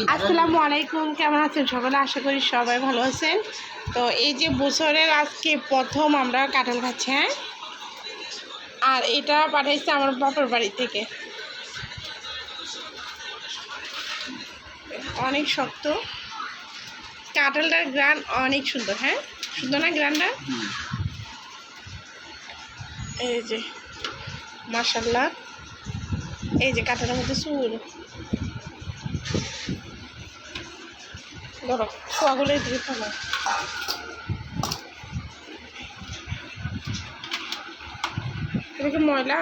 আসসালামু আলাইকুম, কেমন আছেন সকলে? আশা করি সবাই ভালো আছেন। তো এই যে বছরের আজকে প্রথম আমরা কাঁঠাল খাচ্ছি, হ্যাঁ, আর এটা পাঠাইছে আমার বাপের বাড়ি থেকে। অনেক শক্ত, কাঁঠালটার গ্রান অনেক সুন্দর। হ্যাঁ, সুন্দর না গ্রানটা? এই যে মাশাআল্লাহ, এই যে কাঁঠালের মধ্যে চুল ধরো, খোয়াগুলো দিয়ে ফেলো। এটা কি ময়লা?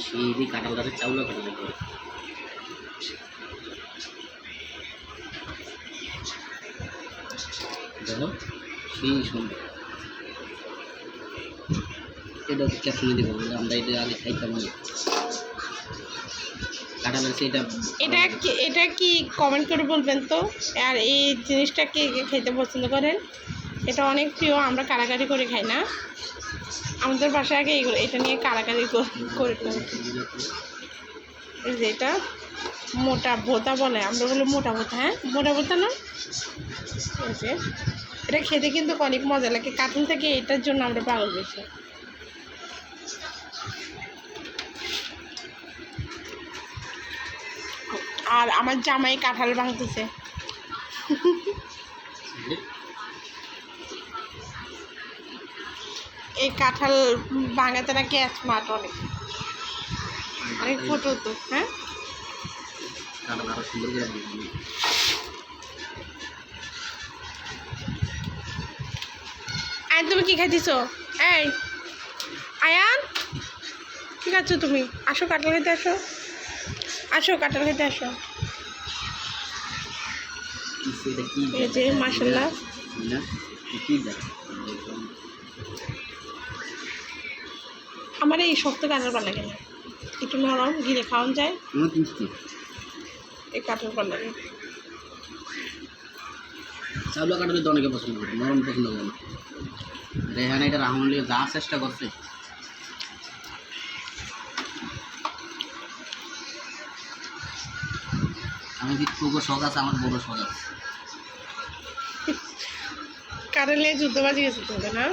সেই কাঁঠালটাতে চাউল কাটা করে দেখো, সেই সুন্দর। এটা ক্যাপশনে দেবো, আমরা এটা আগে খাইতাম না কাঁঠালের। এটা কি কমেন্ট করে বলবেন তো? আর এই জিনিসটা কে খেতে পছন্দ করেন? এটা অনেক প্রিয়, আমরা কারাকারি করে খাই না, আমাদের বাসায় আগে এটা নিয়ে কারাকারি করে এই যে এটা মোটা ভোতা বলে, আমরা বলি মোটা ভোতা। হ্যাঁ, মোটা ভোতা না? এই যে এটা খেতে কিন্তু অনেক মজা লাগে, কাঁঠাল থেকে এটার জন্য আমরা পাগল বেশি। আর আমার জামাই কাঁঠাল ভাঙতেছে। এই কাঁঠাল ভাঙাতে নাকি স্মার্ট, অনেক অনেক ফটো তো। হ্যাঁ, আয়ান তুমি কি খাইতেছো? এই আয়ান, কি খাচ্ছ তুমি? আসো কাঁঠাল খেতে, আসো আসো কাঁঠাল খেতে আসো। এই যে মাশাআল্লাহ, আমার এই শক্ত কাঁঠাল ভালো লাগে না, একটু নরম গিলে খাওয়ান যায়, এই কাঁঠাল ভালো লাগে। চাউলা কাঁঠালে তো অনেকে পছন্দ করে, নরম পছন্দ করে না। রেহান এটা রাহুল যা চেষ্টা করছে, আমি খুব শখ আছে, আমার বড় শখ আছে। কাঁঠালে যুদ্ধবাজি গেছে তোমাদের না?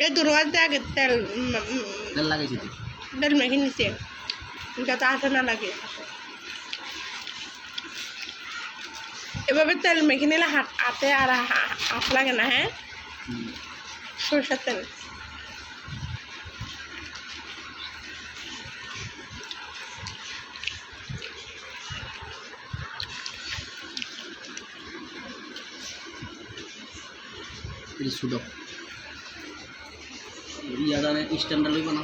এই দুর্গাতে আগে তেল লাগাইছি, তেল মেখে নিচ্ছে যাতে আঠা না লাগে। এভাবে তেল মেখে নিলে হাতে আর আঠা লাগে না। হ্যাঁ, সরষের তেল। সুডো ইয়াদানে স্ট্যান্ডার্ড হইব না।